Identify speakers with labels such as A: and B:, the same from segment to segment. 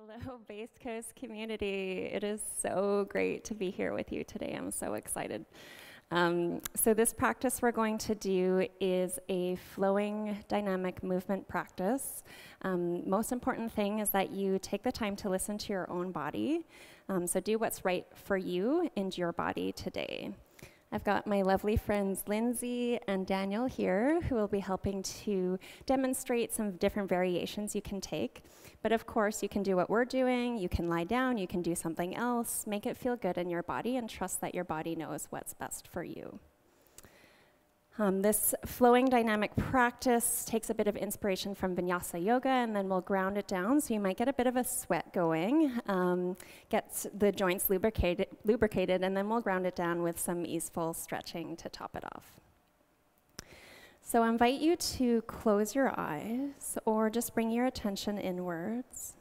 A: Hello, Base Coast community. It is so great to be here with you today. I'm so excited. So this practice we're going to do is a flowing dynamic movement practice. Most important thing is that you take the time to listen to your own body. So do what's right for you and your body today. I've got my lovely friends Lindsay and Daniel here who will be helping to demonstrate some different variations you can take. But of course, you can do what we're doing, you can lie down, you can do something else, make it feel good in your body and trust that your body knows what's best for you. This flowing dynamic practice takes a bit of inspiration from Vinyasa Yoga, and then we'll ground it down, so you might get a bit of a sweat going, get the joints lubricated, and then we'll ground it down with some easeful stretching to top it off. So I invite you to close your eyes, or just bring your attention inwards.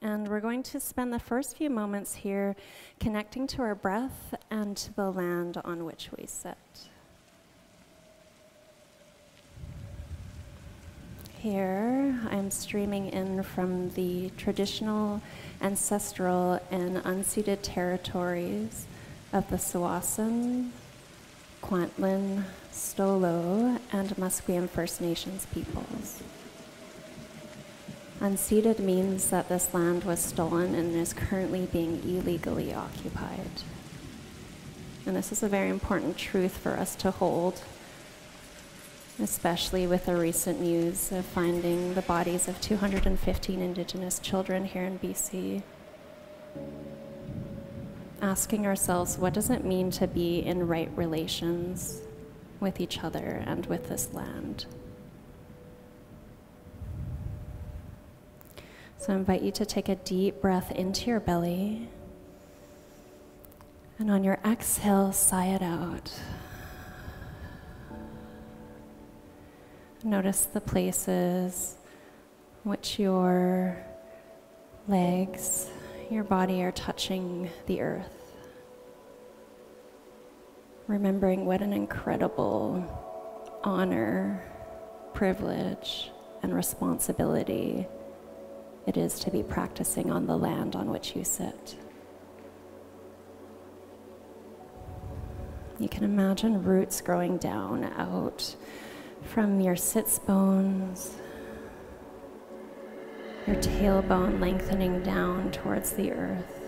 A: And we're going to spend the first few moments here connecting to our breath and to the land on which we sit. Here, I'm streaming in from the traditional, ancestral, and unceded territories of the Tsawwassen, Kwantlen, Stolo, and Musqueam First Nations peoples. Unceded means that this land was stolen and is currently being illegally occupied. And this is a very important truth for us to hold, especially with the recent news of finding the bodies of 215 Indigenous children here in BC. Asking ourselves, what does it mean to be in right relations with each other and with this land? So I invite you to take a deep breath into your belly, and on your exhale, sigh it out. Notice the places which your legs, your body are touching the earth. Remembering what an incredible honor, privilege, and responsibility it is to be practicing on the land on which you sit. You can imagine roots growing down out from your sits bones, your tailbone lengthening down towards the earth.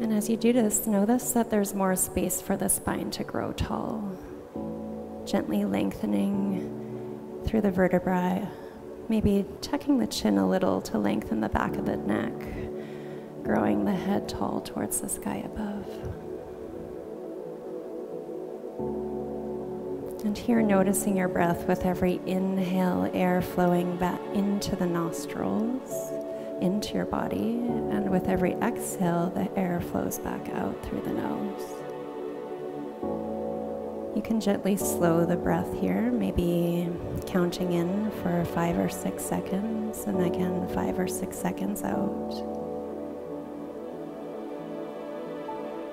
A: And as you do this, notice that there's more space for the spine to grow tall, gently lengthening through the vertebrae, maybe tucking the chin a little to lengthen the back of the neck, growing the head tall towards the sky above. And here, noticing your breath with every inhale, air flowing back into the nostrils, into your body, and with every exhale, the air flows back out through the nose. You can gently slow the breath here, maybe counting in for 5 or 6 seconds, and again 5 or 6 seconds out.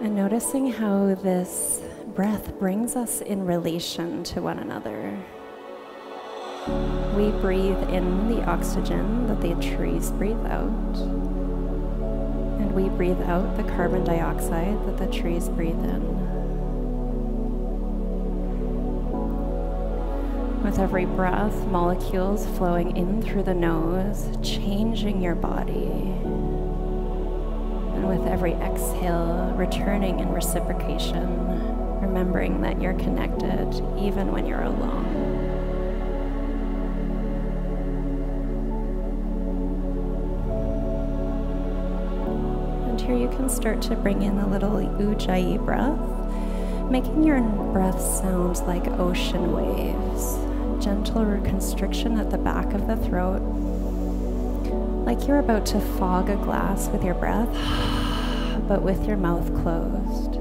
A: And noticing how this breath brings us in relation to one another. We breathe in the oxygen that the trees breathe out, and we breathe out the carbon dioxide that the trees breathe in. With every breath, molecules flowing in through the nose, changing your body. And with every exhale, returning in reciprocation, remembering that you're connected even when you're alone. And here you can start to bring in a little ujjayi breath, making your breath sound like ocean waves, gentle constriction at the back of the throat, like you're about to fog a glass with your breath, but with your mouth closed.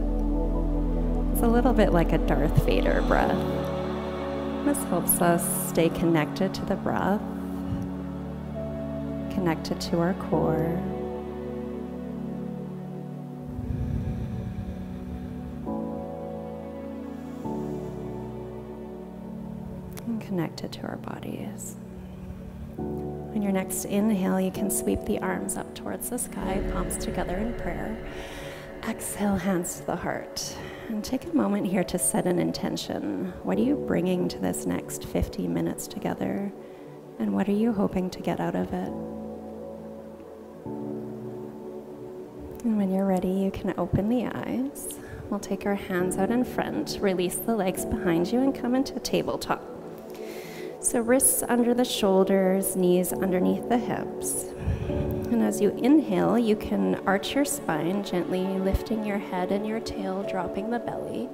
A: It's a little bit like a Darth Vader breath. This helps us stay connected to the breath, connected to our core. And connected to our bodies. On your next inhale, you can sweep the arms up towards the sky, palms together in prayer. Exhale, hands to the heart. And take a moment here to set an intention. What are you bringing to this next 50 minutes together? And what are you hoping to get out of it? And when you're ready, you can open the eyes. We'll take our hands out in front, release the legs behind you, and come into tabletop. So wrists under the shoulders, knees underneath the hips. And as you inhale, you can arch your spine, gently lifting your head and your tail, dropping the belly.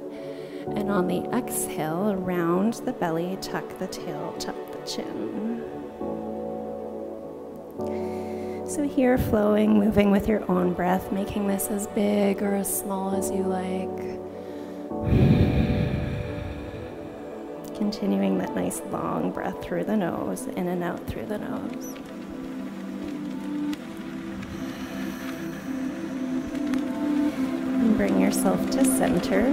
A: And on the exhale, round the belly, tuck the tail, tuck the chin. So here, flowing, moving with your own breath, making this as big or as small as you like. Continuing that nice long breath through the nose, in and out through the nose. And bring yourself to center.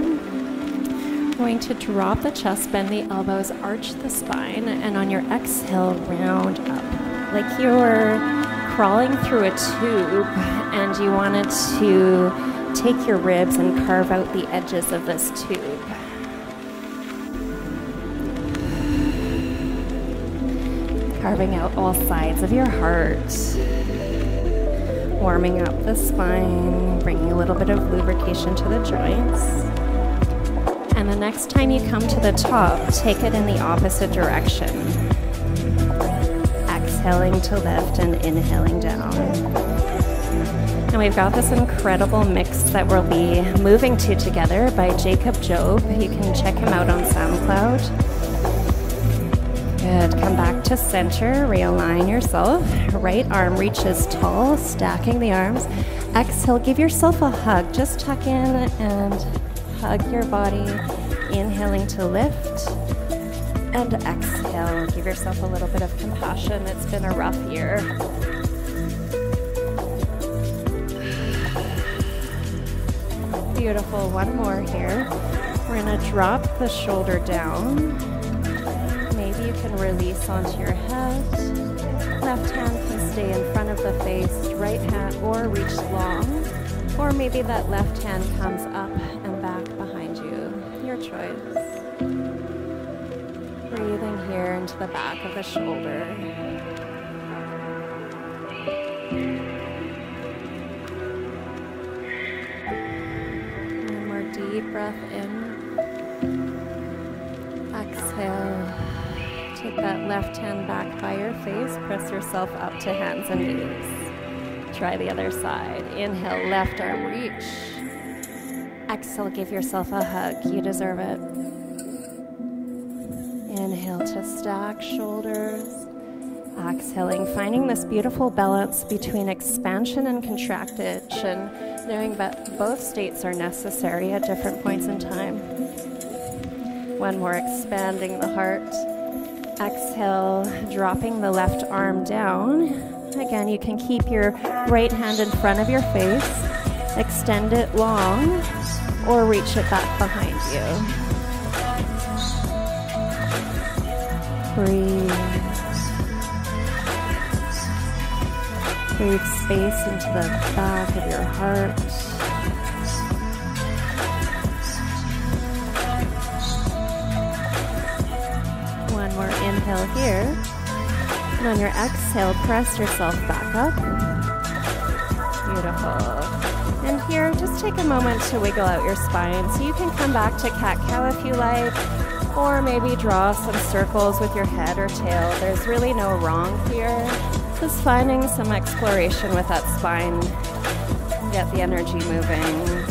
A: Going to drop the chest, bend the elbows, arch the spine, and on your exhale, round up. Like you're crawling through a tube and you wanted to take your ribs and carve out the edges of this tube. Carving out all sides of your heart. Warming up the spine, bringing a little bit of lubrication to the joints. And the next time you come to the top, take it in the opposite direction. Exhaling to lift and inhaling down. And we've got this incredible mix that we'll be moving to together by Jacob Job. You can check him out on SoundCloud. Good. Come back to center. Realign yourself. Right arm reaches tall, stacking the arms. Exhale, give yourself a hug. Just tuck in and hug your body. Inhaling to lift. And exhale. Give yourself a little bit of compassion. It's been a rough year. Beautiful. One more here. We're going to drop the shoulder down. Maybe you can release onto your head. Left hand can stay in front of the face, right hand, or reach long. Or maybe that left hand comes up and back behind you. Your choice. Breathing here into the back of the shoulder. One more deep breath in. Exhale. Take that left hand back by your face. Press yourself up to hands and knees. Try the other side. Inhale, left arm reach. Exhale, give yourself a hug. You deserve it. Inhale to stack shoulders. Exhaling, finding this beautiful balance between expansion and contraction, knowing that both states are necessary at different points in time. One more, expanding the heart. Exhale, dropping the left arm down. Again, you can keep your right hand in front of your face, extend it long, or reach it back behind you. Breathe. Breathe space into the back of your heart. One more inhale here. And on your exhale, press yourself back up. Beautiful. And here, just take a moment to wiggle out your spine. So you can come back to cat-cow if you like, or maybe draw some circles with your head or tail. There's really no wrong here. Just finding some exploration with that spine. Get the energy moving.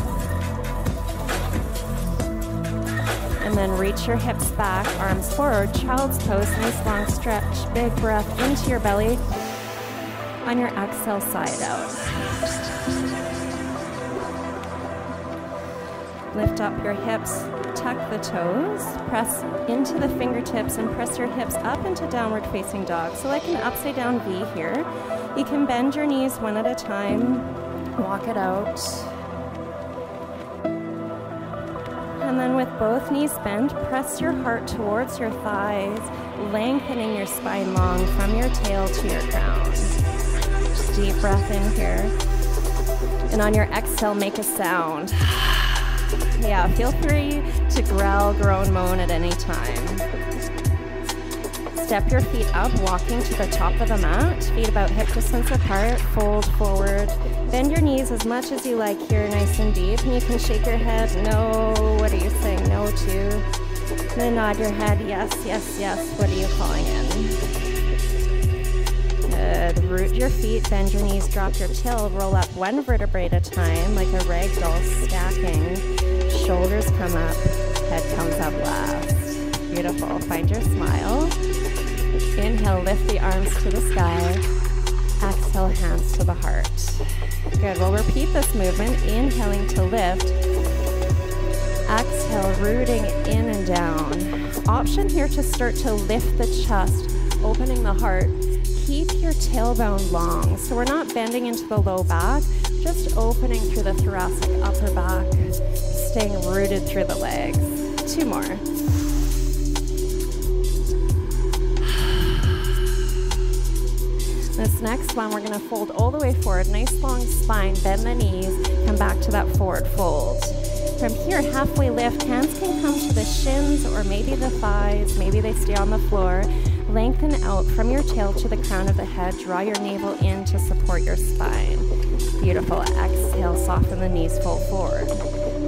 A: And then reach your hips back, arms forward, child's pose, nice long stretch, big breath into your belly. On your exhale, side out. Lift up your hips, tuck the toes, press into the fingertips and press your hips up into downward facing dog. So like an upside down V here. You can bend your knees one at a time, walk it out. And then with both knees bent, press your heart towards your thighs lengthening your spine long from your tail to your crown. Just deep breath in here. And on your exhale, make a sound. Yeah, feel free to growl, groan, moan at any time. Step your feet up, walking to the top of the mat. Feet about hip distance apart, fold forward. Bend your knees as much as you like here, nice and deep. And you can shake your head, no, what are you saying no to? Then nod your head, yes, yes, yes, what are you calling in? Good, root your feet, bend your knees, drop your tail, roll up one vertebrae at a time, like a ragdoll stacking. Shoulders come up, head comes up last. Beautiful, find your smile. Inhale, lift the arms to the sky. Exhale, hands to the heart. Good, we'll repeat this movement, inhaling to lift. Exhale, rooting in and down. Option here to start to lift the chest, opening the heart. Keep your tailbone long. So we're not bending into the low back, just opening through the thoracic upper back, staying rooted through the legs. 2 more. This next one, we're going to fold all the way forward, nice long spine, bend the knees, come back to that forward fold. From here, halfway lift, hands can come to the shins or maybe the thighs, maybe they stay on the floor. Lengthen out from your tail to the crown of the head, draw your navel in to support your spine. Beautiful, exhale, soften the knees, fold forward.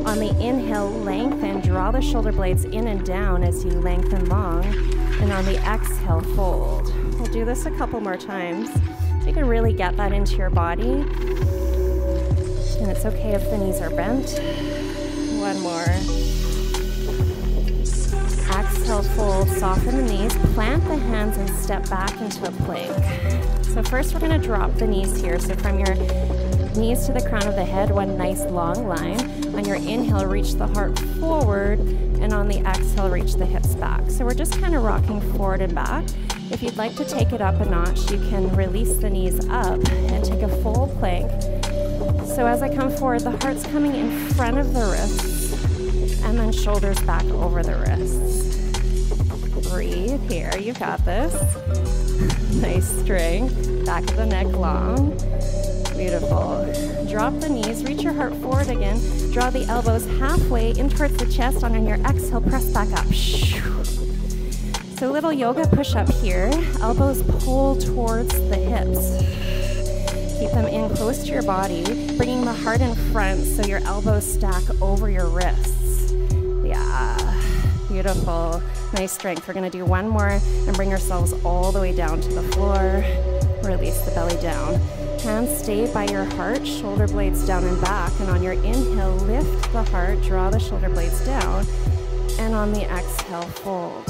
A: On the inhale, lengthen, draw the shoulder blades in and down as you lengthen long. And on the exhale, fold. We'll do this a couple more times so you can really get that into your body. And it's okay if the knees are bent. 1 more. Exhale, fold, soften the knees, plant the hands and step back into a plank. So first we're going to drop the knees here. So from your knees to the crown of the head, one nice long line. On your inhale, reach the heart forward, and on the exhale, reach the hips back. So we're just kind of rocking forward and back. If you'd like to take it up a notch, you can release the knees up and take a full plank. So as I come forward, the heart's coming in front of the wrists, and then shoulders back over the wrists. Breathe here, you got this. Nice strength, back of the neck long. Beautiful. Drop the knees, reach your heart forward again. Draw the elbows halfway in towards the chest. On your exhale, press back up. So little yoga push-up here. Elbows pull towards the hips. Keep them in close to your body, bringing the heart in front so your elbows stack over your wrists. Yeah, beautiful. Nice strength. We're going to do 1 more and bring ourselves all the way down to the floor. Release the belly down. Hands stay by your heart, shoulder blades down and back. And on your inhale, lift the heart, draw the shoulder blades down. And on the exhale, fold.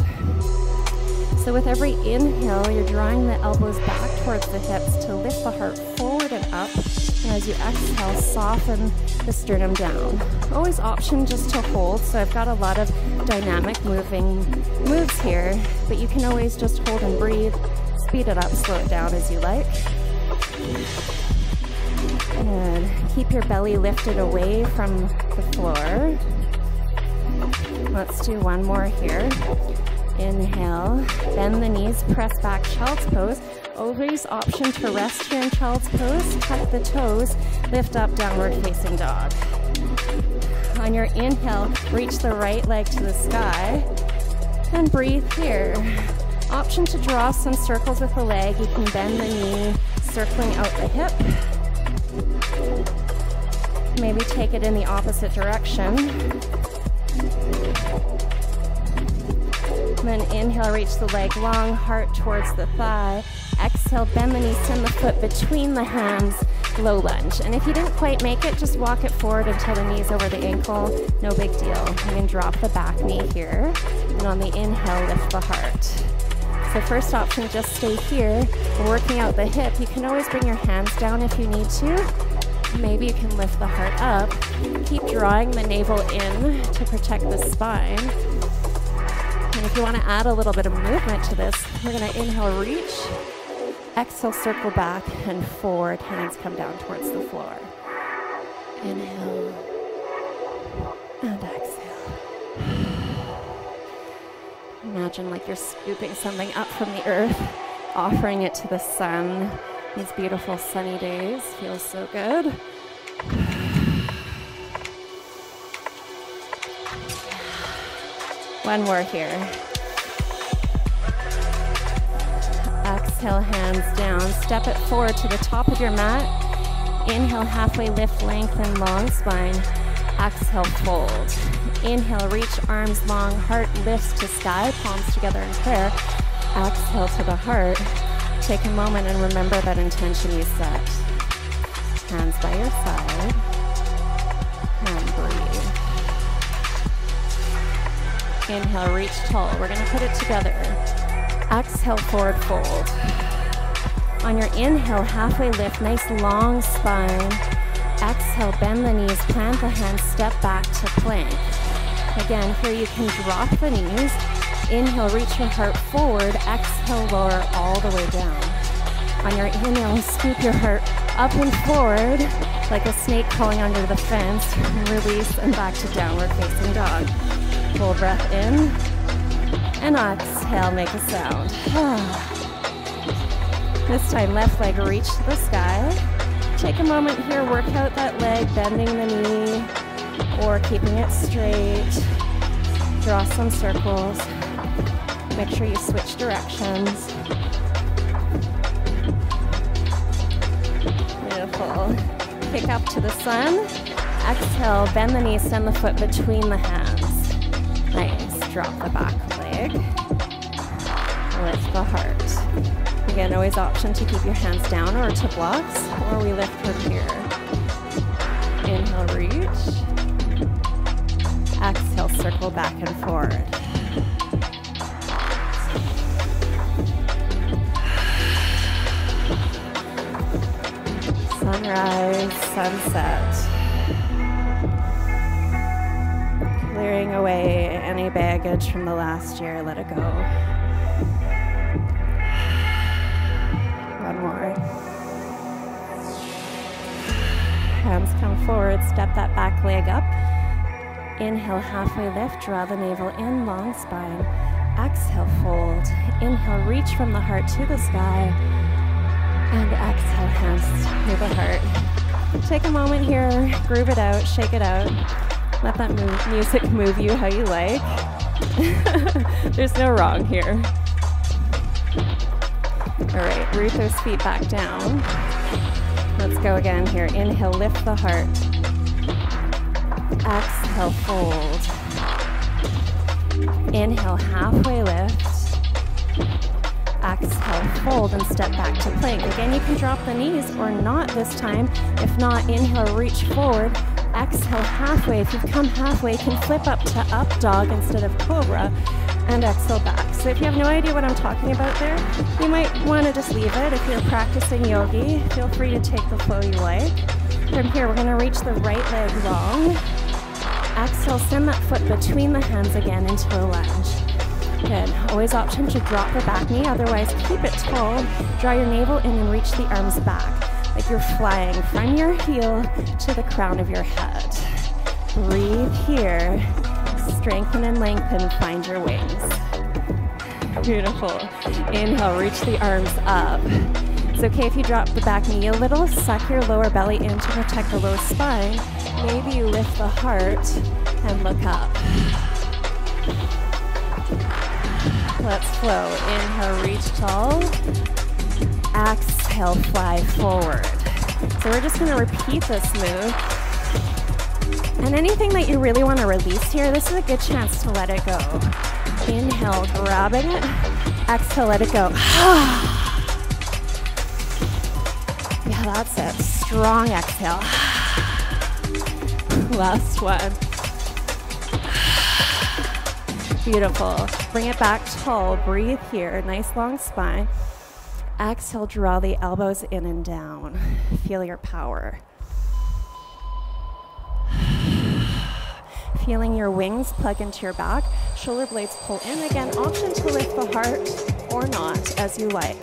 A: So with every inhale, you're drawing the elbows back towards the hips to lift the heart forward and up. And as you exhale, soften the sternum down. Always option just to hold. So I've got a lot of dynamic moving moves here, but you can always just hold and breathe. Speed it up, slow it down as you like. Good. Keep your belly lifted away from the floor. Let's do 1 more here. Inhale, bend the knees, press back, child's pose. Always option to rest here in child's pose. Tuck the toes, lift up, downward facing dog. On your inhale, reach the right leg to the sky. And breathe here. Option to draw some circles with the leg. You can bend the knee, circling out the hip. Maybe take it in the opposite direction. Then inhale, reach the leg long, heart towards the thigh. Exhale, bend the knee, send the foot between the hands, low lunge. And if you didn't quite make it, just walk it forward until the knee's over the ankle. No big deal. You can drop the back knee here. And on the inhale, lift the heart. So first option, just stay here. We're working out the hip. You can always bring your hands down if you need to. Maybe you can lift the heart up. Keep drawing the navel in to protect the spine. And if you want to add a little bit of movement to this, we're going to inhale, reach. Exhale, circle back and forward. Hands come down towards the floor. Inhale and exhale. Imagine like you're scooping something up from the earth, offering it to the sun. These beautiful sunny days feels so good. One more here. Exhale, hands down. Step it forward to the top of your mat. Inhale, halfway lift, lengthen, long spine. Exhale, fold. Inhale, reach arms long, heart lifts to sky, palms together in prayer. Exhale to the heart. Take a moment and remember that intention you set. Hands by your side. And breathe. Inhale, reach tall. We're going to put it together. Exhale, forward fold. On your inhale, halfway lift, nice long spine. Exhale, bend the knees, plant the hands, step back to plank. Again, here you can drop the knees. Inhale, reach your heart forward. Exhale, lower all the way down. On your inhale, scoop your heart up and forward like a snake crawling under the fence. Release and back to downward facing dog. Full breath in. And exhale, make a sound. This time, left leg reach to the sky. Take a moment here, work out that leg, bending the knee or keeping it straight. Draw some circles. Make sure you switch directions. Beautiful. Kick up to the sun. Exhale, bend the knees, send the foot between the hands. Nice. Drop the back leg. Lift the heart. Again, always option to keep your hands down or to blocks, or we lift from here. Inhale, reach. Exhale, circle back and forward. Sunrise, sunset. Clearing away any baggage from the last year, let it go. One more. Hands come forward, step that back leg up. Inhale, halfway lift, draw the navel in, long spine. Exhale, fold. Inhale, reach from the heart to the sky. And exhale, hands to the heart. Take a moment here, groove it out, shake it out. Let that music move you how you like. There's no wrong here. All right, root those feet back down. Let's go again here. Inhale, lift the heart. Exhale, fold. Inhale, halfway lift. Exhale, fold and step back to plank. Again, you can drop the knees or not this time. If not, inhale, reach forward. Exhale, halfway. If you've come halfway, you can flip up to up dog instead of cobra. And exhale back. So if you have no idea what I'm talking about there, you might want to just leave it. If you're practicing yogi, feel free to take the flow you like. From here, we're going to reach the right leg long. Exhale, send that foot between the hands again into a lunge. Good. Always option to drop the back knee, otherwise keep it tall. Draw your navel in and reach the arms back, like you're flying from your heel to the crown of your head. Breathe here. Strengthen and lengthen, find your wings. Beautiful. Inhale, reach the arms up. It's okay if you drop the back knee a little, suck your lower belly in to protect the low spine. Maybe you lift the heart and look up. Let's flow. Inhale, reach tall. Exhale, fly forward. So we're just gonna repeat this move. And anything that you really want to release here, this is a good chance to let it go. Inhale, grabbing it. Exhale, let it go. Yeah, that's it. Strong exhale. Last one. Beautiful. Bring it back tall. Breathe here. Nice long spine. Exhale, draw the elbows in and down. Feel your power. Feeling your wings plug into your back, shoulder blades pull in. Again, option to lift the heart or not, as you like.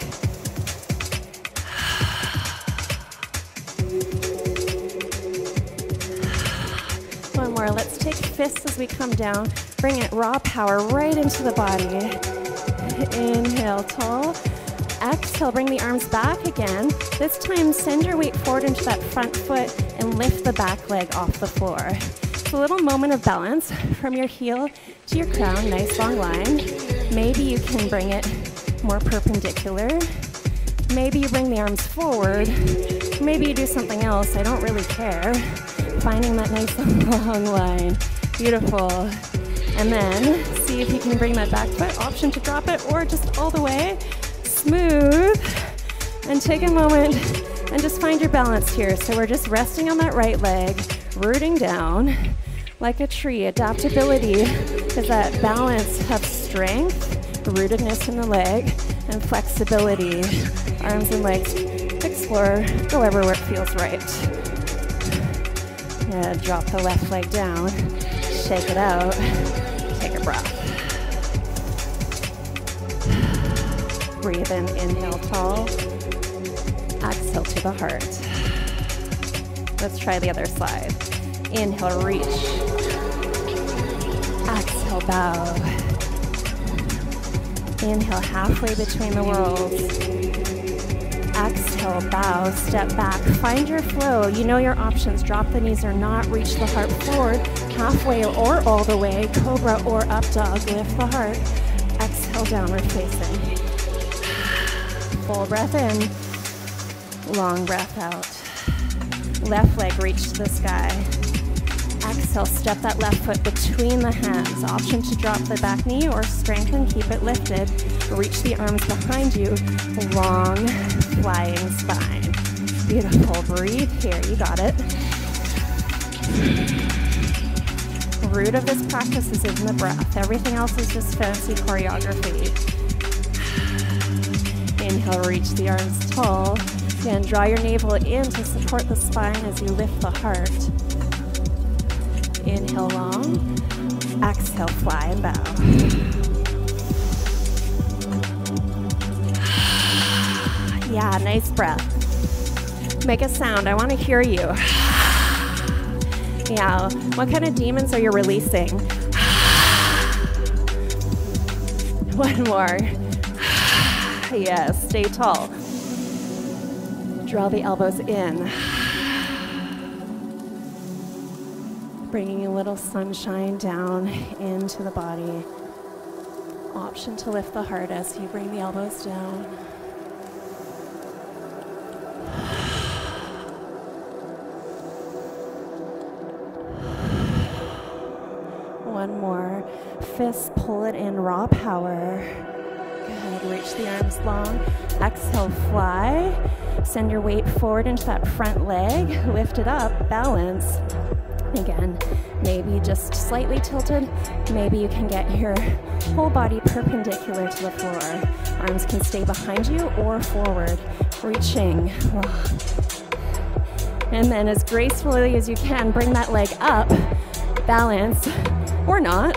A: One more. Let's take fists as we come down. Bring it raw power right into the body. Inhale, tall. Exhale, bring the arms back again. This time, send your weight forward into that front foot and lift the back leg off the floor. It's a little moment of balance from your heel to your crown, nice long line. Maybe you can bring it more perpendicular. Maybe you bring the arms forward. Maybe you do something else, I don't really care. Finding that nice long line. Beautiful. And then see if you can bring that back foot, option to drop it or just all the way. Smooth. And take a moment and just find your balance here. So we're just resting on that right leg, rooting down like a tree. Adaptability is that balance of strength, rootedness in the leg, and flexibility. Arms and legs explore, go everywhere where it feels right. Yeah, drop the left leg down, shake it out, take a breath. Breathe in, inhale tall, exhale to the heart. Let's try the other side. Inhale, reach. Exhale, bow. Inhale, halfway between the worlds. Exhale, bow, step back. Find your flow. You know your options. Drop the knees or not. Reach the heart forward, halfway or all the way. Cobra or up dog. Lift the heart. Exhale, downward facing. Full breath in. Long breath out. Left leg reach to the sky. Exhale, step that left foot between the hands. Option to drop the back knee or strengthen, keep it lifted. Reach the arms behind you. Long, flying spine. Beautiful. Breathe here. You got it. The root of this practice is in the breath. Everything else is just fancy choreography. Inhale, reach the arms tall. Again, draw your navel in to support the spine as you lift the heart. Inhale long, exhale, fly and bow. Yeah, nice breath. Make a sound, I want to hear you. Yeah, what kind of demons are you releasing? One more. Yes, stay tall. Draw the elbows in. Bringing a little sunshine down into the body. Option to lift the heart as you bring the elbows down. One more. Fist, pull it in, raw power. Good, reach the arms long. Exhale, fly. Send your weight forward into that front leg. Lift it up, balance. Again, maybe just slightly tilted. Maybe you can get your whole body perpendicular to the floor. Arms can stay behind you or forward, reaching. And then as gracefully as you can, bring that leg up, balance, or not.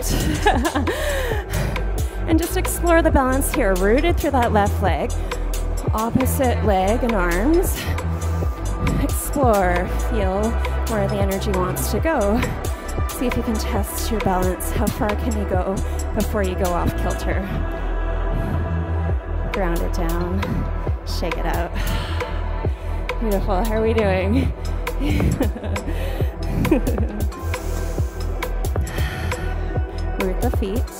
A: And just explore the balance here, rooted through that left leg. Opposite leg and arms. Explore, feel where the energy wants to go. See if you can test your balance. How far can you go before you go off kilter? Ground it down, shake it out. Beautiful, how are we doing? Root the feet.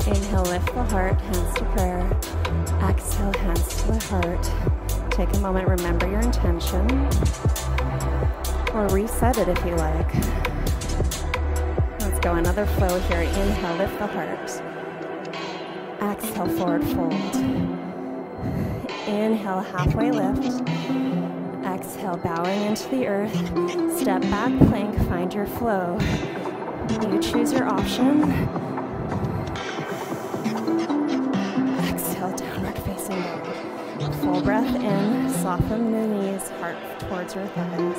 A: Inhale, lift the heart, hands to prayer. Exhale, hands to the heart. Take a moment, remember your intention. Or reset it if you like. Let's go, another flow here. Inhale, lift the heart. Exhale, forward fold. Inhale, halfway lift. Exhale, bowing into the earth. Step back, plank, find your flow. You choose your option. Exhale, downward facing dog. Full breath in, soften the knees, heart towards your thighs.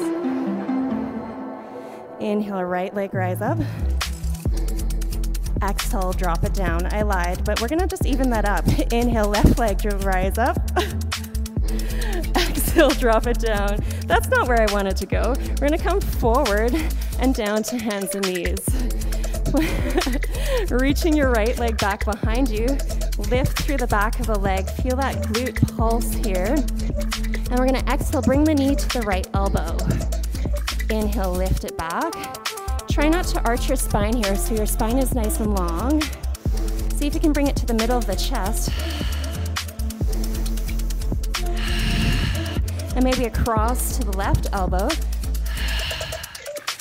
A: Inhale, right leg rise up. Exhale, drop it down. I lied, but we're gonna just even that up. Inhale, left leg rise up. Exhale, drop it down. That's not where I wanted to go. We're gonna come forward and down to hands and knees. Reaching your right leg back behind you. Lift through the back of the leg. Feel that glute pulse here. And we're going to exhale, bring the knee to the right elbow. Inhale, lift it back. Try not to arch your spine here so your spine is nice and long. See if you can bring it to the middle of the chest. And maybe across to the left elbow.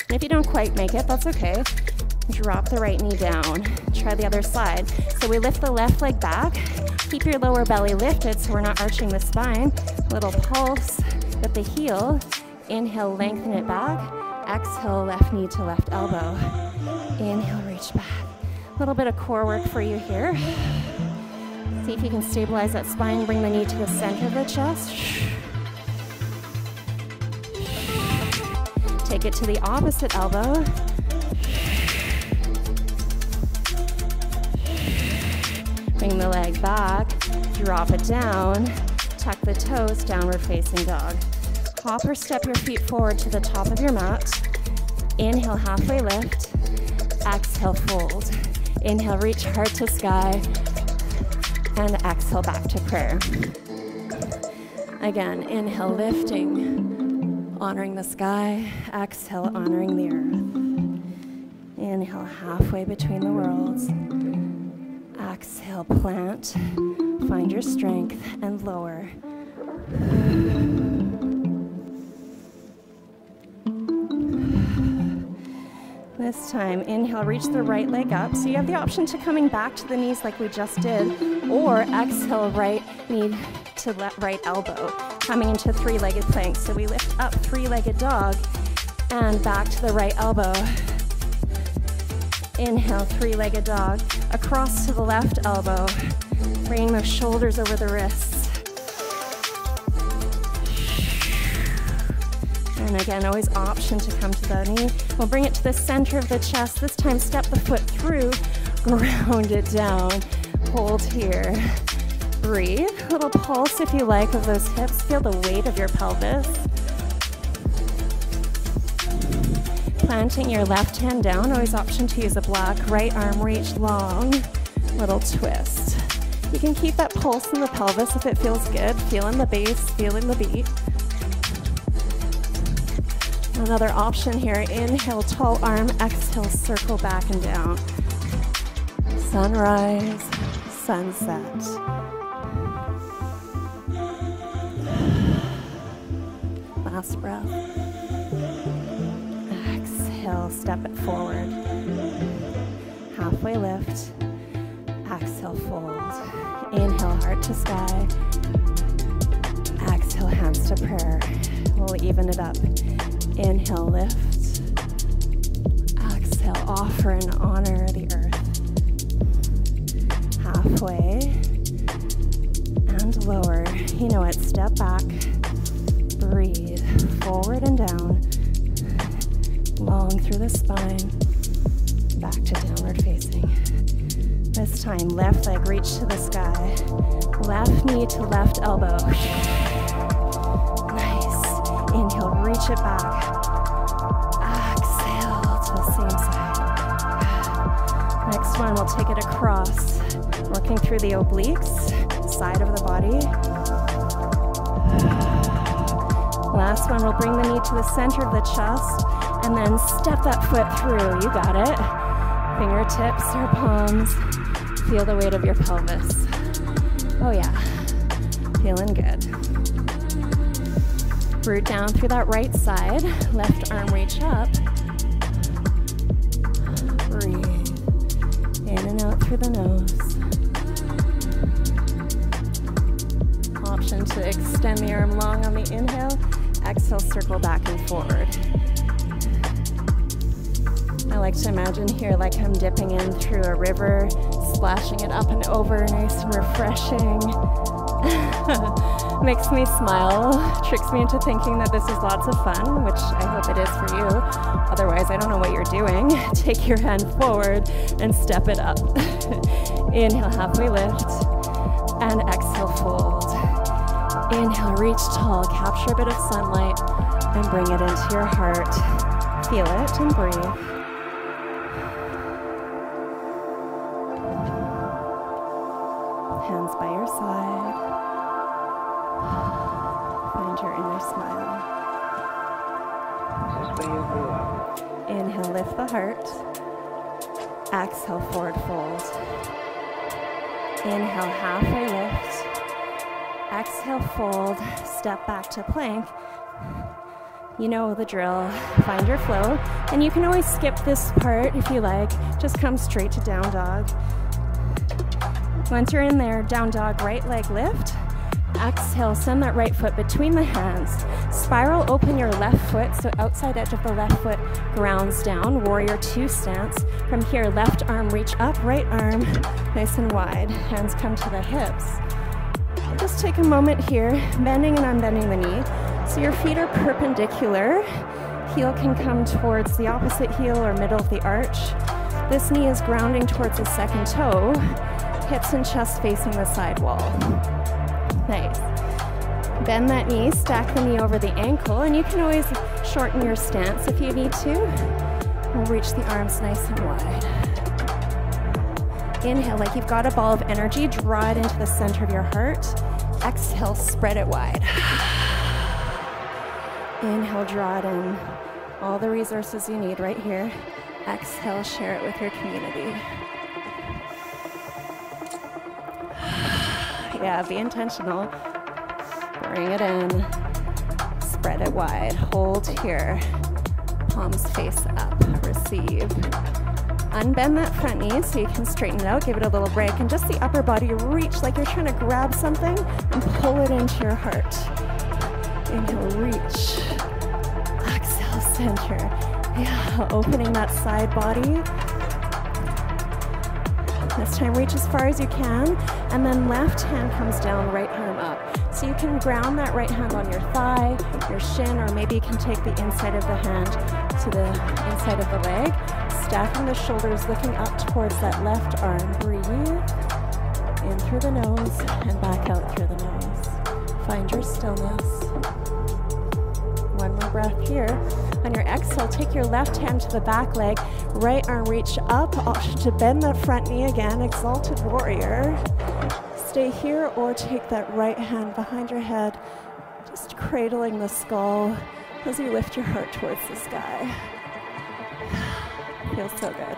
A: And if you don't quite make it, that's okay. Drop the right knee down. Try the other side. So we lift the left leg back. Keep your lower belly lifted so we're not arching the spine. Little pulse at the heel. Inhale, lengthen it back. Exhale, left knee to left elbow. Inhale, reach back. A little bit of core work for you here. See if you can stabilize that spine. Bring the knee to the center of the chest. Take it to the opposite elbow. Bring the leg back, drop it down, tuck the toes, downward facing dog. Hop or step your feet forward to the top of your mat. Inhale, halfway lift. Exhale, fold. Inhale, reach heart to sky. And exhale, back to prayer. Again, inhale, lifting, honoring the sky. Exhale, honoring the earth. Inhale, halfway between the worlds. Exhale, plant, find your strength, and lower. This time, inhale, reach the right leg up. So you have the option to coming back to the knees like we just did, or exhale, right knee to right elbow, coming into three-legged plank. So we lift up, three-legged dog, and back to the right elbow. Inhale, three-legged dog, across to the left elbow, bringing the shoulders over the wrists. And again, always option to come to the knee. We'll bring it to the center of the chest. This time, step the foot through, ground it down, hold here. Breathe, little pulse if you like of those hips. Feel the weight of your pelvis. Planting your left hand down, always option to use a block. Right arm reach long, little twist. You can keep that pulse in the pelvis if it feels good. Feeling the bass, feeling the beat. Another option here, inhale, tall arm, exhale, circle back and down. Sunrise, sunset. Last breath. Exhale, step it forward. Halfway lift. Exhale, fold. Inhale, heart to sky. Exhale, hands to prayer. We'll even it up. Inhale, lift. Exhale, offer and honor the earth. Halfway. And lower. You know it, step back. Breathe. Forward and down. Long through the spine, back to downward facing. This time, left leg reach to the sky, left knee to left elbow. Nice. Inhale, reach it back. Exhale to the same side. Next one, we'll take it across, working through the obliques, side of the body. Last one, we'll bring the knee to the center of the chest. And then step that foot through. You got it. Fingertips or palms. Feel the weight of your pelvis. Oh yeah. Feeling good. Root down through that right side. Left arm reach up. Breathe. In and out through the nose. Option to extend the arm long on the inhale. Exhale, circle back and forward. I like to imagine here like I'm dipping in through a river, splashing it up and over, nice and refreshing. Makes me smile, tricks me into thinking that this is lots of fun, which I hope it is for you. Otherwise, I don't know what you're doing. Take your hand forward and step it up. Inhale, halfway lift, and exhale, fold. Inhale, reach tall, capture a bit of sunlight, and bring it into your heart. Feel it and breathe. center in your smile. Inhale, lift the heart. Exhale, forward fold. Inhale, halfway lift. Exhale, fold. Step back to plank. You know the drill. Find your flow. And you can always skip this part if you like. Just come straight to down dog. Once you're in there, down dog, right leg lift. Exhale, send that right foot between the hands. Spiral open your left foot, so outside edge of the left foot grounds down. Warrior two stance. From here, left arm reach up, right arm nice and wide. Hands come to the hips. Just take a moment here, bending and unbending the knee. So your feet are perpendicular. Heel can come towards the opposite heel or middle of the arch. This knee is grounding towards the second toe. Hips and chest facing the side wall. Nice. Bend that knee, stack the knee over the ankle, and you can always shorten your stance if you need to. And reach the arms nice and wide. Inhale like you've got a ball of energy, draw it into the center of your heart. Exhale, spread it wide. Inhale, draw it in. All the resources you need right here. Exhale, share it with your community. Yeah, be intentional. Bring it in. Spread it wide. Hold here. Palms face up. Receive. Unbend that front knee so you can straighten it out. Give it a little break. And just the upper body, reach like you're trying to grab something and pull it into your heart. Inhale, reach. Exhale, center. Yeah, opening that side body. This time, reach as far as you can, and then left hand comes down, right arm up. So you can ground that right hand on your thigh, your shin, or maybe you can take the inside of the hand to the inside of the leg. Stacking the shoulders, looking up towards that left arm. Breathe in through the nose and back out through the nose. Find your stillness. One more breath here. On your exhale, take your left hand to the back leg, right arm reach up, option to bend that front knee again, exalted warrior. Stay here or take that right hand behind your head, just cradling the skull as you lift your heart towards the sky. Feels so good.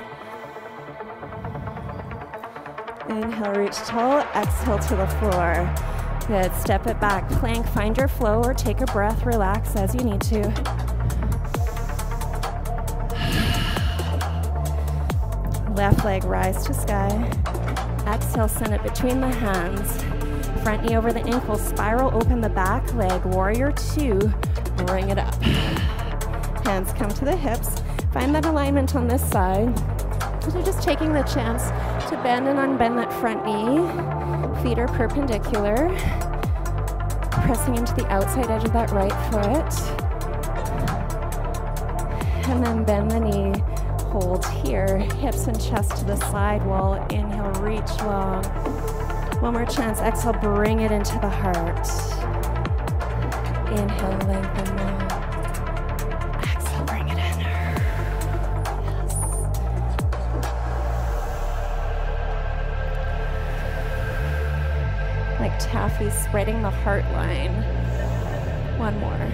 A: Inhale, reach tall, exhale to the floor. Good, step it back, plank, find your flow or take a breath, relax as you need to. Left leg rise to sky. Exhale, send it between the hands. Front knee over the ankle, spiral open the back leg, warrior two, bring it up. Hands come to the hips. Find that alignment on this side. So you're just taking the chance to bend and unbend that front knee. Feet are perpendicular. Pressing into the outside edge of that right foot. And then bend the knee. Hold here, hips and chest to the side wall. Inhale, reach long. One more chance. Exhale, bring it into the heart. Inhale, lengthen now. Exhale, bring it in. Yes. Like taffy spreading the heart line. One more.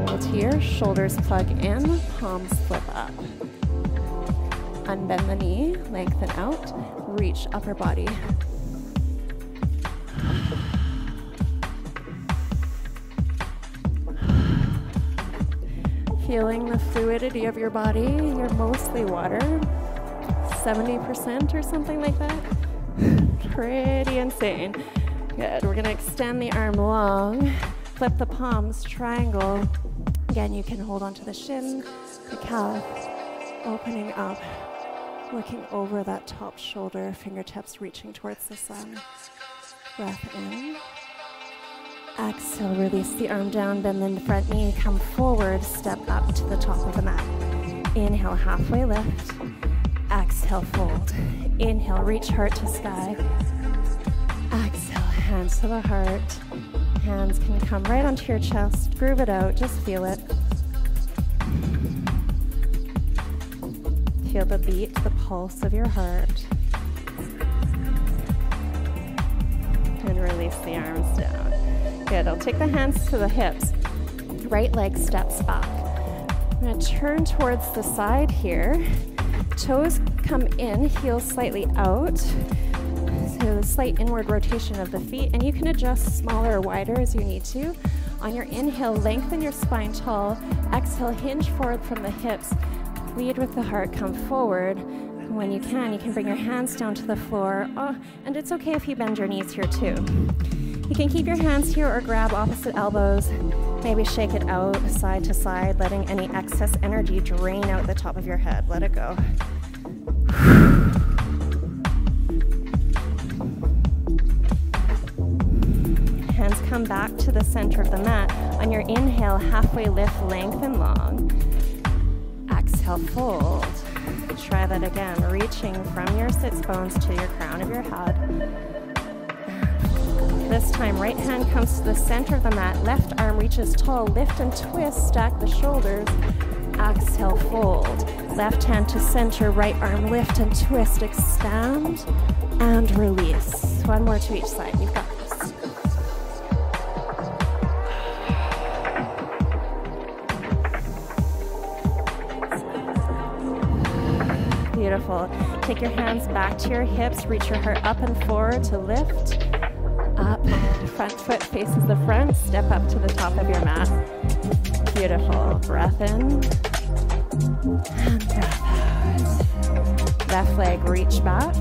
A: Hold here, shoulders plug in, palms flip up. Unbend the knee, lengthen out, reach upper body. Feeling the fluidity of your body. You're mostly water, 70% or something like that. Pretty insane. Good, we're gonna extend the arm long, flip the palms, triangle. Again, you can hold onto the shin, the calf, opening up, looking over that top shoulder, fingertips reaching towards the sun. Breath in. Exhale, release the arm down, bend the front knee, come forward, step up to the top of the mat. Inhale, halfway lift. Exhale, fold. Inhale, reach heart to sky. Exhale, hands to the heart. Hands can come right onto your chest. Groove it out, just feel it. Feel the beat, the pulse of your heart. And release release the arms down. Good, I'll take the hands to the hips. Right leg steps back. I'm gonna turn towards the side here. Toes come in, heels slightly out. So a slight inward rotation of the feet, and you can adjust smaller or wider as you need to. On your inhale, lengthen your spine tall. Exhale, hinge forward from the hips. Lead with the heart, come forward. And when you can bring your hands down to the floor. Oh, and it's okay if you bend your knees here too. You can keep your hands here or grab opposite elbows. Maybe shake it out side to side, letting any excess energy drain out the top of your head. Let it go. Hands come back to the center of the mat. On your inhale, halfway lift, lengthen long. Exhale, fold. Try that again, reaching from your sits bones to your crown of your head. This time, right hand comes to the center of the mat, left arm reaches tall, lift and twist, stack the shoulders. Exhale, fold. Left hand to center, right arm lift and twist, expand and release. One more to each side, you've got this. Beautiful. Take your hands back to your hips, reach your heart up and forward to lift. Up, front foot faces the front, step up to the top of your mat. Beautiful. Breath in and breath out. Left leg, reach back.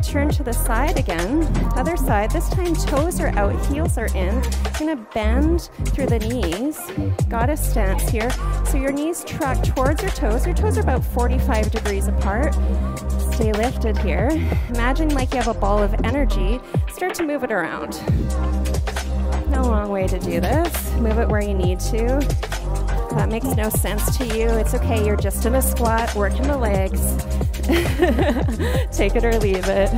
A: Turn to the side again. Other side. This time toes are out, heels are in. You're gonna bend through the knees. Goddess stance here. So your knees track towards your toes. Your toes are about 45 degrees apart. Stay lifted here. Imagine like you have a ball of energy. Start to move it around. No long way to do this. Move it where you need to. If that makes no sense to you, it's okay. You're just in a squat, working the legs. Take it or leave it.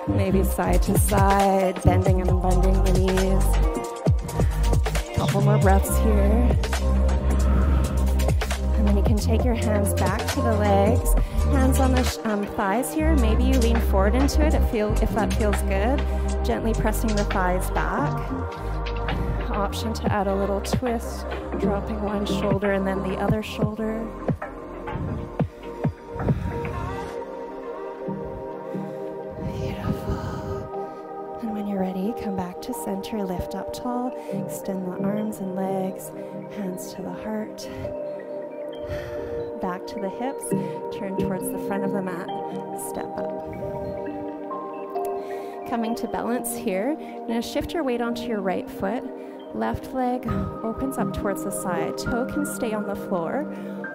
A: Maybe side to side, bending and unbending the knees. Couple more breaths here. And then you can take your hands back to the legs, hands on the thighs here. Maybe you lean forward into it if that feels good. Gently pressing the thighs back. Option to add a little twist, dropping one shoulder and then the other shoulder. Beautiful. And when you're ready, come back to center, lift up tall, extend the arms and legs, hands to the heart. Back to the hips, turn towards the front of the mat, step up. Coming to balance here, you're going to shift your weight onto your right foot. Left leg opens up towards the side. Toe can stay on the floor,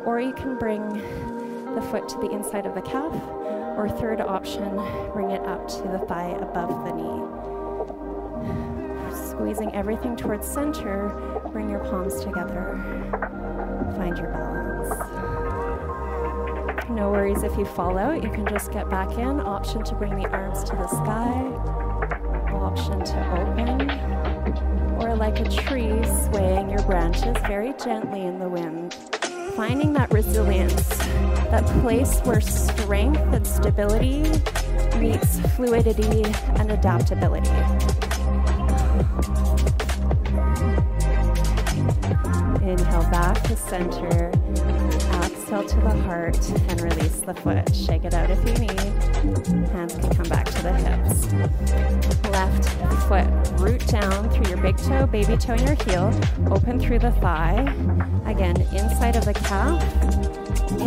A: or you can bring the foot to the inside of the calf, or third option, bring it up to the thigh above the knee. Squeezing everything towards center, bring your palms together. Find your balance. No worries if you fall out, you can just get back in. Option to bring the arms to the sky. Option to open. Or like a tree, swaying your branches very gently in the wind. Finding that resilience, that place where strength and stability meets fluidity and adaptability. Inhale back to center. Exhale to the heart and release the foot. Shake it out if you need. Hands can come back to the hips. Left foot, root down through your big toe, baby toe, and your heel. Open through the thigh. Again, inside of the calf,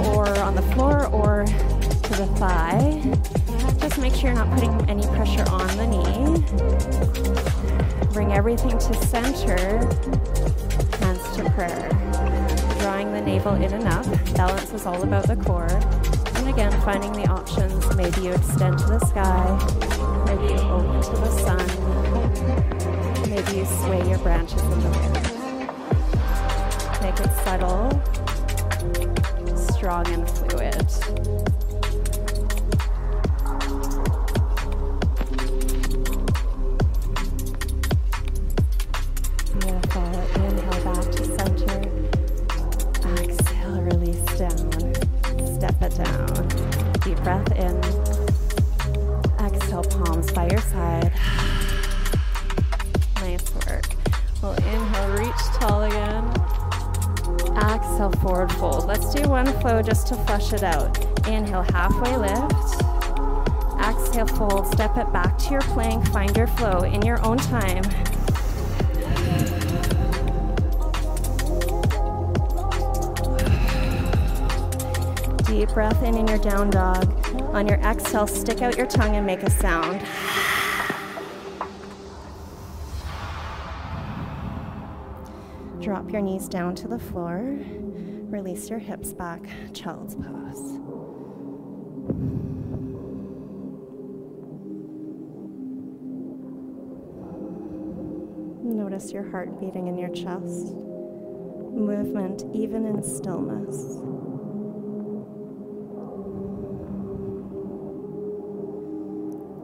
A: or on the floor, or to the thigh. Just make sure you're not putting any pressure on the knee. Bring everything to center. Hands to prayer. Drawing the navel in and up. Balance is all about the core. And again, finding the options. Maybe you extend to the sky. Maybe you open to the sun. Maybe you sway your branches in the wind. Make it subtle, strong, and fluid. Beautiful. Inhale back to center. Exhale, release down. Step it down. Deep breath in. exhale, palms by your side. Nice work. We'll inhale, reach tall again. Exhale, forward fold. Let's do one flow just to flush it out. Inhale, halfway lift. Exhale, fold. Step it back to your plank. Find your flow in your own time. Deep breath in your down dog. On your exhale, stick out your tongue and make a sound. Drop your knees down to the floor. Release your hips back, child's pose. Notice your heart beating in your chest. Movement even in stillness.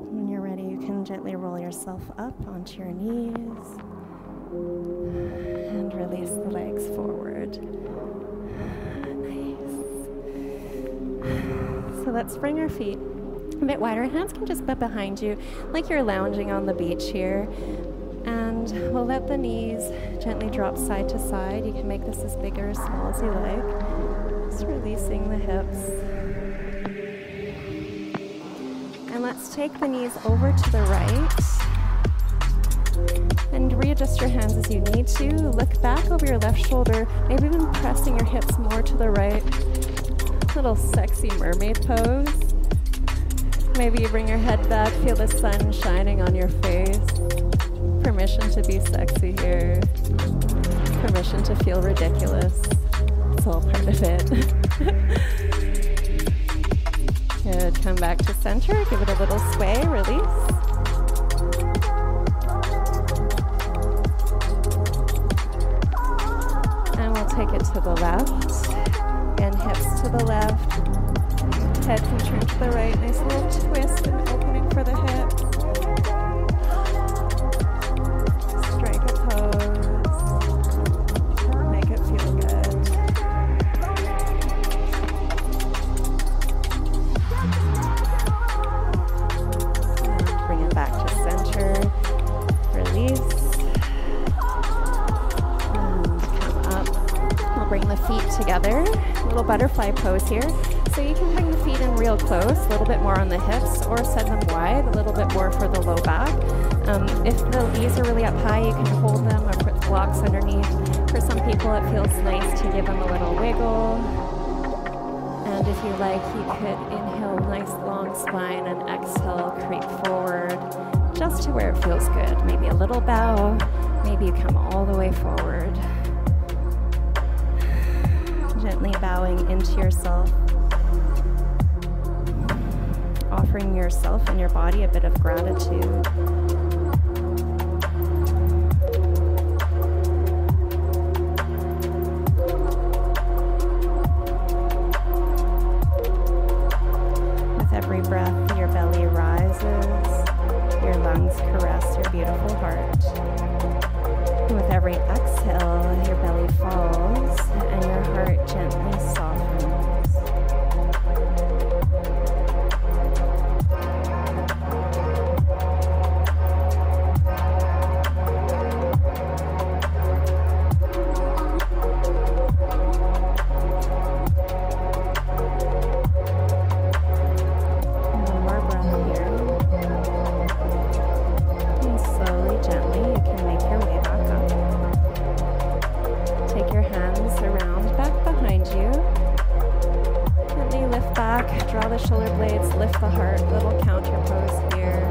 A: When you're ready, you can gently roll yourself up onto your knees and release the legs forward. Nice. So let's bring our feet a bit wider. Hands can just be behind you like you're lounging on the beach here. And we'll let the knees gently drop side to side. You can make this as big or as small as you like. Just releasing the hips. And let's take the knees over to the right. And readjust your hands as you need to. Look back over your left shoulder, maybe even pressing your hips more to the right. Little sexy mermaid pose. Maybe you bring your head back, feel the sun shining on your face. Permission to be sexy here. Permission to feel ridiculous. It's all part of it. Good. Come back to center. Give it a little sway. Release. And we'll take it to the left. And hips to the left. Head can turn to the right. Nice little twist and opening for the hips. Together, little butterfly pose here. So you can bring the feet in real close, a little bit more on the hips, or send them wide, a little bit more for the low back. If the knees are really up high, you can hold them or put blocks underneath. For some people, it feels nice to give them a little wiggle. And if you like, you could inhale, nice long spine, and exhale, creep forward, just to where it feels good. Maybe a little bow, maybe you come all the way forward. Gently bowing into yourself, offering yourself and your body a bit of gratitude. With every breath, your belly rises, your lungs caress your beautiful heart. With every exhale, your belly falls and your heart gently softens. One more breath here. And slowly, gently, you can make your way back up. Take your hands around back behind you. Gently lift back, draw the shoulder blades, lift the heart, little counter pose here.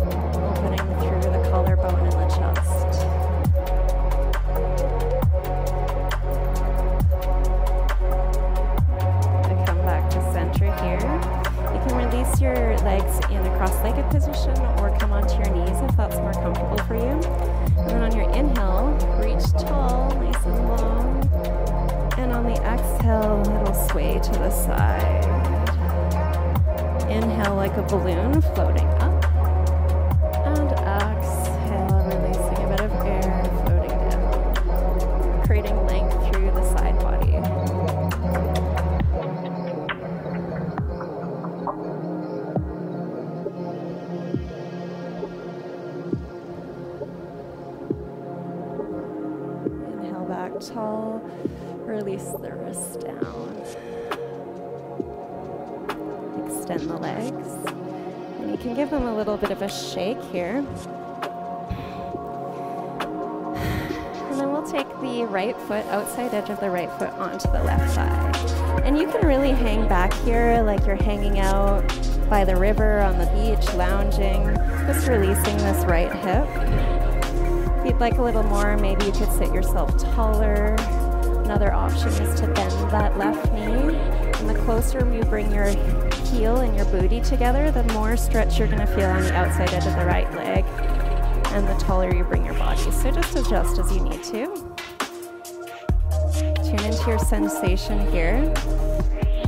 A: Opening through the collarbone and the chest. And come back to center here. You can release your legs in a cross-legged position or come onto your knees if that's more comfortable for you. And then on your inhale, reach tall, nice and long. And on the exhale, little sway to the side. Inhale like a balloon, floating up. And exhale, releasing a bit of air, floating down. Creating length through the side body. tall. Release the wrists down. Extend the legs. And you can give them a little bit of a shake here. And then we'll take the right foot, outside edge of the right foot, onto the left thigh. And you can really hang back here like you're hanging out by the river, on the beach, lounging, just releasing this right hip. If you'd like a little more, maybe you could sit yourself taller. Another option is to bend that left knee. And the closer you bring your heel and your booty together, the more stretch you're going to feel on the outside edge of the right leg, and the taller you bring your body. So just adjust as you need to. Tune into your sensation here.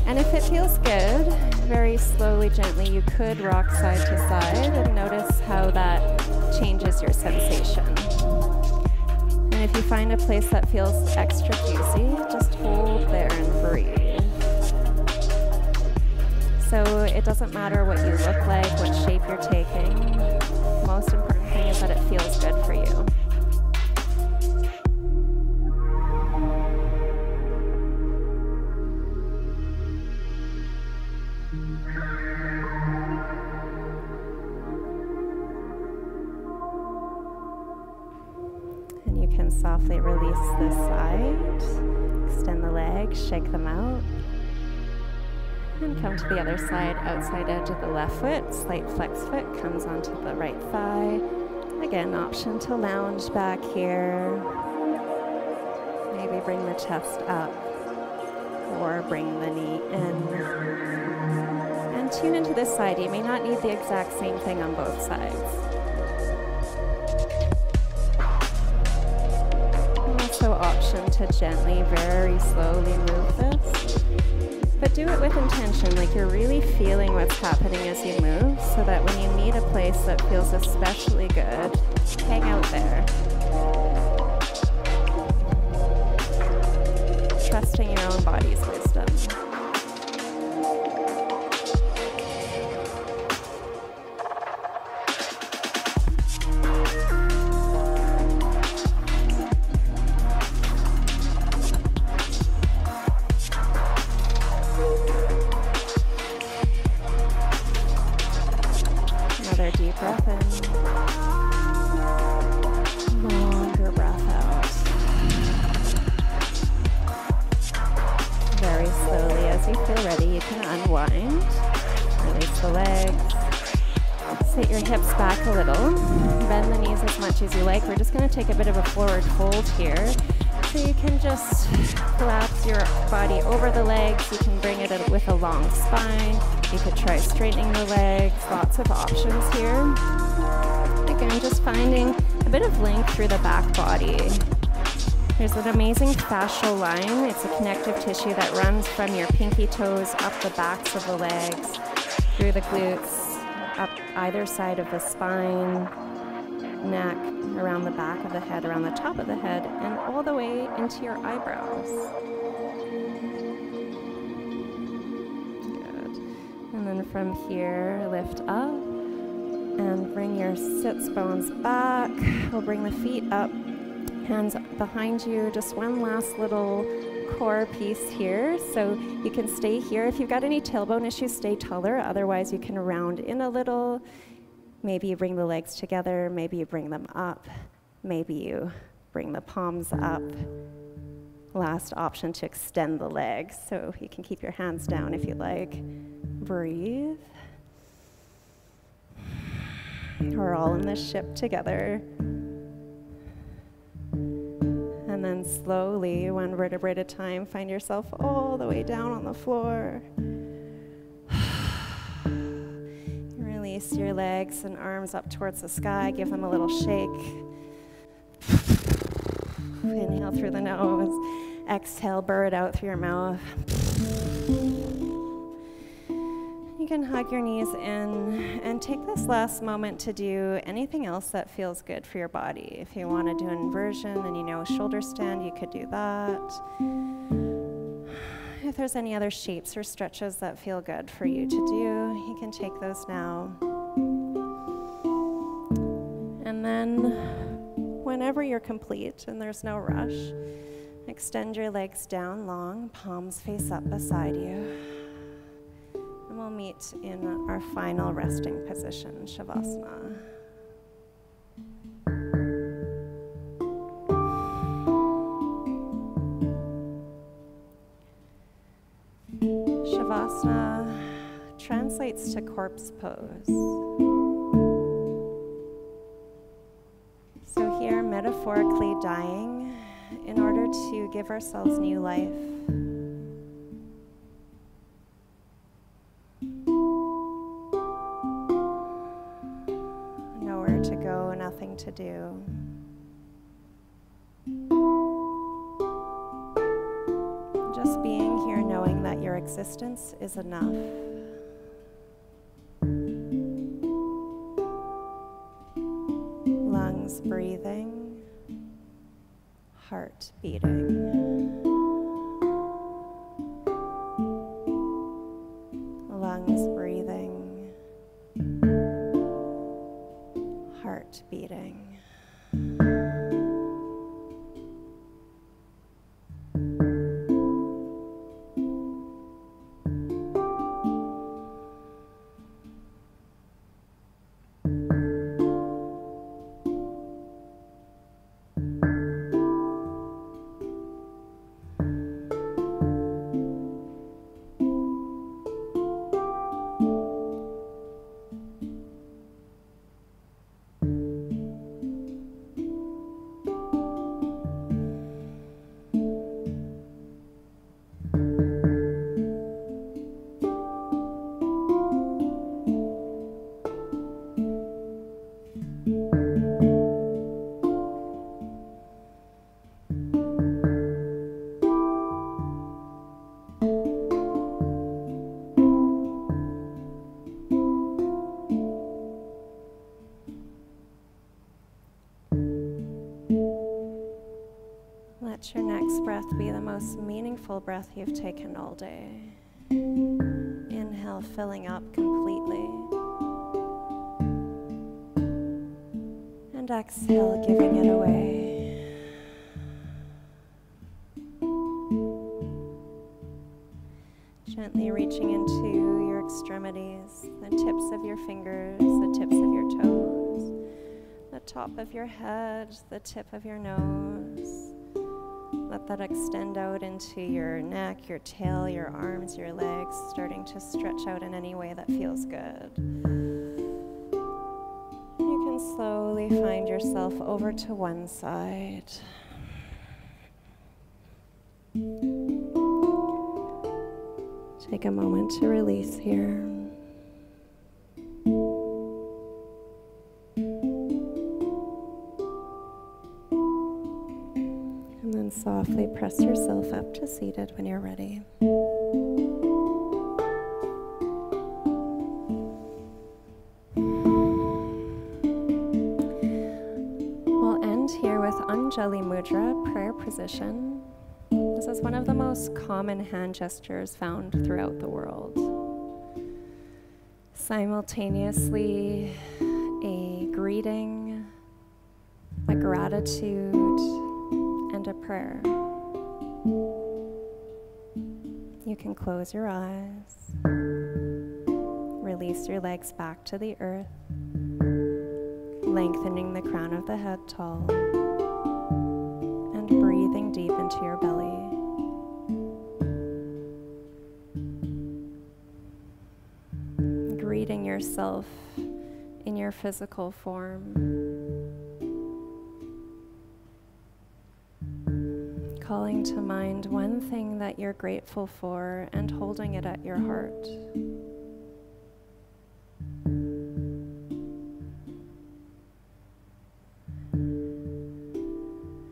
A: And if it feels good, very slowly, gently, you could rock side to side and notice how that changes your sensation. And if you find a place that feels extra juicy, just hold there and breathe. So it doesn't matter what you look like, what shape you're taking. Most important thing is that it feels good for you. And you can softly release this side, extend the legs, shake them out, and come to the other side, outside edge of the left foot, slight flex foot comes onto the right thigh. Again, option to lounge back here. Maybe bring the chest up, or bring the knee in. And tune into this side. You may not need the exact same thing on both sides. Also option to gently, very slowly move this. But do it with intention, like you're really feeling what's happening as you move, so that when you meet a place that feels especially good, hang out there. Trusting your own body's wisdom. Another deep breath in. Longer breath out. Very slowly, as you feel ready, you can unwind. Release the legs. Sit your hips back a little. Bend the knees as much as you like. We're just going to take a bit of a forward fold here. So you can just collapse your body over the legs. You can bring it with a long spine. You could try straightening the legs. Lots of options here. Again, just finding a bit of length through the back body. There's an amazing fascial line. It's a connective tissue that runs from your pinky toes up the backs of the legs, through the glutes, up either side of the spine, neck, around the back of the head, around the top of the head, and all the way into your eyebrows. Good. And then from here, lift up and bring your sits bones back. We'll bring the feet up, hands behind you. Just one last little core piece here. So you can stay here. If you've got any tailbone issues, stay taller. Otherwise, you can round in a little. Maybe you bring the legs together, maybe you bring them up, maybe you bring the palms up. Last option to extend the legs, so you can keep your hands down if you like. Breathe. We're all in this ship together. And then slowly, one vertebrae at a time, find yourself all the way down on the floor. Release your legs and arms up towards the sky. Give them a little shake. Inhale through the nose. Exhale, burr it out through your mouth. You can hug your knees in and take this last moment to do anything else that feels good for your body. If you want to do an inversion and you know shoulder stand, you could do that. If there's any other shapes or stretches that feel good for you to do, you can take those now. And then whenever you're complete and there's no rush, Extend your legs down long, palms face up beside you. And we'll meet in our final resting position, Shavasana. Shavasana translates to corpse pose. So here, metaphorically dying in order to give ourselves new life. Nowhere to go, nothing to do. Just being here, knowing that your existence is enough. Lungs breathing, heart beating. Lungs breathing, heart beating. Let your next breath be the most meaningful breath you've taken all day. Inhale, filling up completely. And exhale, giving it away. Gently reaching into your extremities, the tips of your fingers, the tips of your toes, the top of your head, the tip of your nose. Let that extend out into your neck, your tail, your arms, your legs, starting to stretch out in any way that feels good. You can slowly find yourself over to one side. Take a moment to release here. Softly press yourself up to seated when you're ready. We'll end here with Anjali Mudra, prayer position. This is one of the most common hand gestures found throughout the world. Simultaneously, a greeting, a gratitude, and a prayer. You can close your eyes, release your legs back to the earth, lengthening the crown of the head tall, and breathing deep into your belly. Greeting yourself in your physical form. Calling to mind one thing that you're grateful for and holding it at your heart.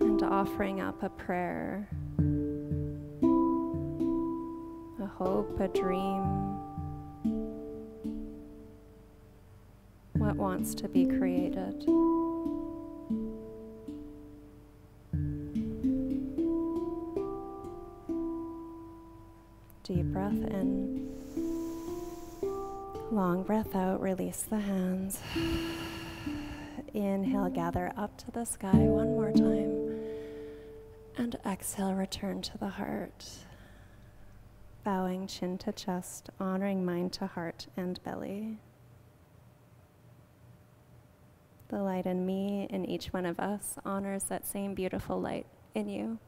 A: And offering up a prayer, a hope, a dream, what wants to be created. Deep breath in, long breath out, release the hands. Inhale, gather up to the sky one more time. And exhale, return to the heart. Bowing chin to chest, honoring mind to heart and belly. The light in me, in each one of us, honors that same beautiful light in you.